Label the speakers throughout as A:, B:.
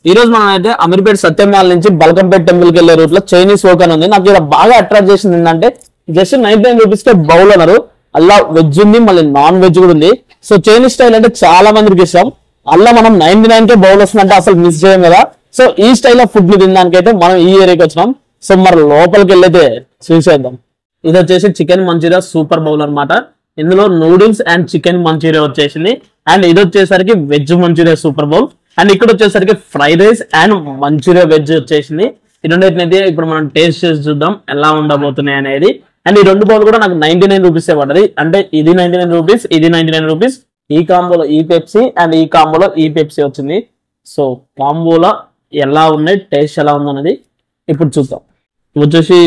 A: ఈ రోజు మనం అయితే అమీర్పేట సత్యమాల నుంచి బల్కంపేట టెంపుల్ కి వెళ్లే రూట్ లో చైనీస్ వోక్ అని ఉంది. నాకు ఇక్కడ బాగా అట్రాక్ట్ చేసింది ఏంటంటే జస్ట్ 99 రూపీస్ కే బౌల్ అన్నారు. అలా వెజ్ ఉంది, మళ్ళీ నాన్ వెజ్ కూడా ఉంది. సో చైనీస్ స్టైల్ అంటే చాలా మందికి ఇష్టం. అలా మనం 99 కే బౌల్ వస్తుందంటే అసలు మిస్ చేయం కదా. సో ఈ స్టైల్ ఆఫ్ ఫుడ్ తినడానికి అయితే మనం ఈ ఏరియాకి వచ్చినాం. సో మరి లోపలికి వెళ్ళైతే చూసేద్దాం. ఇది వచ్చేసి చికెన్ మంచూరియా సూపర్ బౌల్ అనమాట. ఇందులో నూడిల్స్ అండ్ చికెన్ మంచూరియా వచ్చేసింది. అండ్ ఇది వచ్చేసరికి veg manchurian super bowl. And ఇక్కడ వచ్చేసరికి fried rice and manchurian veg వచ్చేసింది. ఈ రెండైతే ఇప్పుడు మనం టేస్ట్ చేసి చూద్దాం ఎలా ఉండబోతున్నాయి అనేది. అండ్ ఈ రెండు బౌల్ కూడా నాకు 99 రూపీస్ పడ్డది. అంటే ఇది 99 రూపీస్, ఇది 99 రూపీస్. ఈ కాంబోలో ఈ పెప్సీ అండ్ ఈ కాంబోలో ఈ పెప్సీ వచ్చింది. సో కాంబోలో ఎలా ఉన్నాయి, టేస్ట్ ఎలా ఉందన్నది ఇప్పుడు చూద్దాం. వచ్చేసి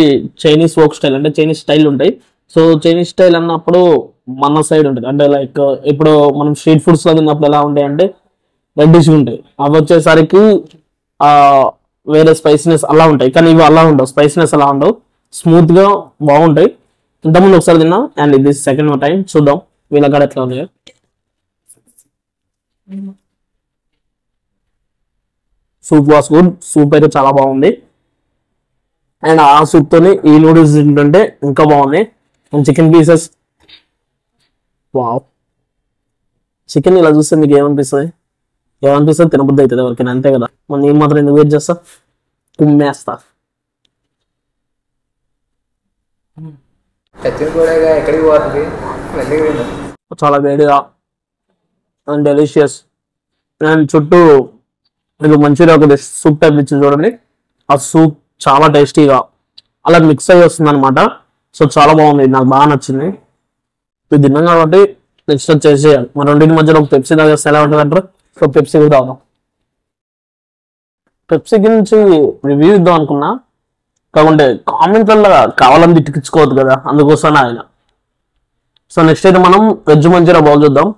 A: చైనీస్ వోక్ స్టైల్, అంటే చైనీస్ స్టైల్ ఉంటాయి. సో చైనీస్ స్టైల్ అన్నప్పుడు మన సైడ్ ఉంటుంది. అంటే లైక్ ఇప్పుడు మనం స్ట్రీట్ ఫుడ్స్ లో తిన్నప్పుడు ఎలా ఉంటాయి అంటే రెడ్డిష్ ఉంటాయి. అవి వచ్చేసరికి వేరే స్పైసీనెస్ అలా ఉంటాయి. కానీ ఇవి అలా ఉండవు, స్పైసీనెస్ అలా ఉండవు, స్మూత్ గా బాగుంటాయి. ఇంతకుముందు ఒకసారి తిన్నా అండ్ ఇది సెకండ్ టైం. చూద్దాం వీళ్ళ కాడ ఎట్లా ఉన్నాయో. సూప్ వాస్ గుడ్, సూప్ అయితే చాలా బాగుంది. అండ్ ఆ సూప్ తోని ఈ నూడిల్స్ తింటుంటే ఇంకా బాగుంది. And chicken pieces, wow. Chicken ఇలా చూస్తే మీకు ఏమనిపిస్తుంది? తినబుద్ధి అవుతుంది ఎవరికైనా, అంతే కదా. మన నేను మాత్రం ఎందుకు వెయిట్ చేస్తా, కుమ్మేస్తా. చాలా వేడిగా అండ్ డెలిషియస్. అండ్ చుట్టూ మీకు మంచూరియా ఒక సూప్ టైప్ ఇచ్చి చూడండి. ఆ సూప్ చాలా టేస్టీగా అలా మిక్స్ అయ్యి వస్తుంది అనమాట. సో చాలా బాగుంది, నాకు బాగా నచ్చింది. ఇది తిన్నాం కాబట్టి నెక్స్ట్ వచ్చేసి మన రెండింటి మధ్యలో ఒక పెప్సీ తాగేస్తే ఎలా ఉంటుంది అంటారు. సో పెప్సీ కూడా తాగుదాం. పెప్సీ గురించి రివ్యూ ఇద్దాం అనుకున్నా, కాకుంటే కామెంట్లలో కావాలని తిట్టించుకోవద్దు కదా, అందుకోసం ఆయన. సో నెక్స్ట్ అయితే మనం వెజ్ మంచూరియా బౌల్ చూద్దాం.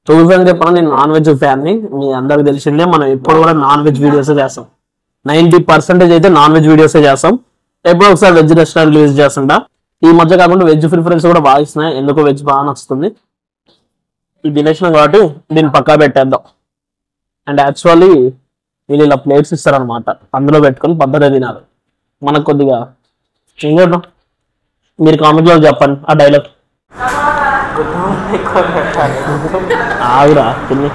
A: చూసాను చెప్పాను, నేను నాన్ వెజ్ ఫ్యాన్ని, మీ అందరికి తెలిసిందే. మనం ఎప్పుడు కూడా నాన్ వెజ్ వీడియోస్ చేస్తాం. 90% అయితే నాన్ వెజ్ వీడియోసే చేస్తాం. ఎప్పుడో ఒకసారి వెజ్ రెస్టారెంట్ యూజ్ చేస్తుంటా. ఈ మధ్య కాకుండా వెజ్ ప్రిఫరెన్స్ కూడా బాగా ఇస్తున్నాయి. ఎందుకో వెజ్ బాగా నచ్చుతుంది. ఇది తినేసినాం కాబట్టి దీన్ని పక్కా పెట్టేద్దాం. అండ్ యాక్చువల్లీ వీళ్ళు ఇలా ప్లేట్స్ ఇస్తారనమాట, అందులో పెట్టుకొని పద్ధతి తినాలి. మనకు కొద్దిగా ఇంకోటి మీరు కామెంట్లో చెప్పండి ఆ డైలాగ్. ఆగురా తిని.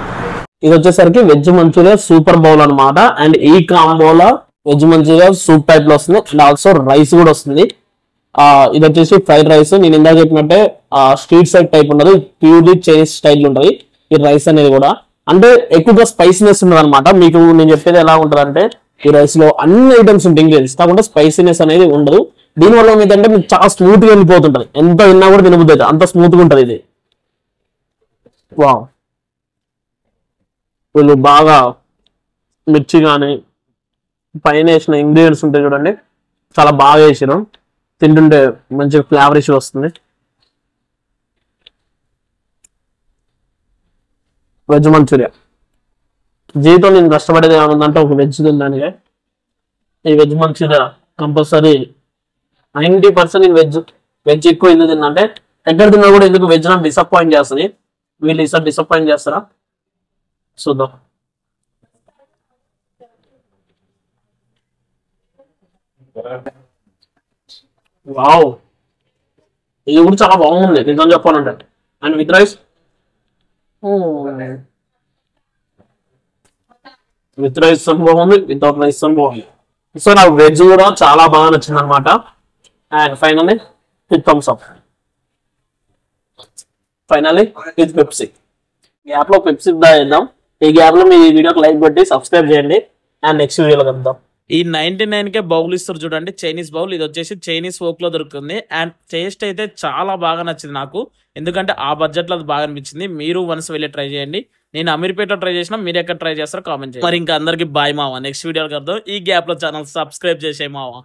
A: ఇది వచ్చేసరికి వెజ్ మంచూరియా సూపర్ బౌల్ అనమాట. అండ్ ఈ కాంబోలో వెజ్ మంచూరియా సూప్ టైప్ లో వస్తుంది. అండ్ ఆల్సో రైస్ కూడా వస్తుంది. ఇది వచ్చేసి ఫ్రైడ్ రైస్. నేను ఇందాక చెప్పినట్టే స్ట్రీట్ సైడ్ టైప్ ఉండదు, ప్యూర్లీ చైనీస్ స్టైల్ ఉంటుంది ఈ రైస్ అనేది కూడా. అంటే ఎక్కువగా స్పైసీనెస్ ఉండదు అనమాట. మీకు నేను చెప్పేది ఎలా ఉంటుంది అంటే ఈ రైస్ లో అన్ని ఐటమ్స్ ఉంటాయి ఇంగ్రీడియంట్స్, కాకుండా స్పైసీనెస్ అనేది ఉండదు. దీనివల్ల ఏంటంటే మీకు చాలా స్మూత్ గా వెళ్ళిపోతుంటది. ఎంత తిన్నా కూడా తినబుద్ధి అవుతుంది, అంత స్మూత్ గా ఉంటుంది ఇది. వావ్. వీళ్ళు బాగా మిర్చి కానీ పైన వేసిన ఇంగ్రీడియంట్స్ ఉంటాయి చూడండి, చాలా బాగా వేసారు. తింటుంటే మంచి ఫ్లేవర్ ఇష్యూ వస్తుంది. వెజ్ మంచూరియా జీవితం నేను కష్టపడేది ఏమనుందంటే ఒక వెజ్ తినడానికి. ఈ వెజ్ మంచూరియా కంపల్సరీ 90% నేను వెజ్ ఎక్కువ ఎందుకు తిన్నంటే, ఎక్కడ తిన్నా కూడా ఎందుకు వెజ్ నాకు డిసప్పాయింట్ చేస్తుంది. వీళ్ళు ఈసారి డిసప్పాయింట్ చేస్తారా చూద్దాం. వావ్, ఇది కూడా చాలా బాగుంది నిజం చెప్పాలంటే. And with rice, with rice బాగుంది, వితౌట్ రైస్ బాగుంది. సో నాకు వెజ్ కూడా చాలా బాగా నచ్చింది అనమాట. And finally with Thums Up, finally with Pepsi. Gap లో పెప్సీ చేద్దాం. ఈ గ్యాప్ లో మీ వీడియోకి లైక్ కొట్టి సబ్స్క్రైబ్ చేయండి. అండ్ నెక్స్ట్ వీడియోలో కలుద్దాం.
B: ఈ 99కే బౌల్ ఇస్తారు చూడండి, చైనీస్ బౌల్. ఇది వచ్చేసి చైనీస్ వోక్ లో దొరుకుతుంది. అండ్ టేస్ట్ అయితే చాలా బాగా నచ్చింది నాకు, ఎందుకంటే ఆ బడ్జెట్ లో అది బాగా అనిపించింది. మీరు వన్స్ వెళ్ళి ట్రై చేయండి. నేను అమీర్పేటలో ట్రై చేసిన, మీరు ఎక్కడ ట్రై చేస్తారో కామెంట్ చేయండి. మరి ఇంకా అందరికి బాయ్ మావా. నెక్స్ట్ వీడియోకి కలుద్దాం. ఈ గ్యాప్ లో ఛానల్ సబ్స్క్రైబ్ చేసే మావా.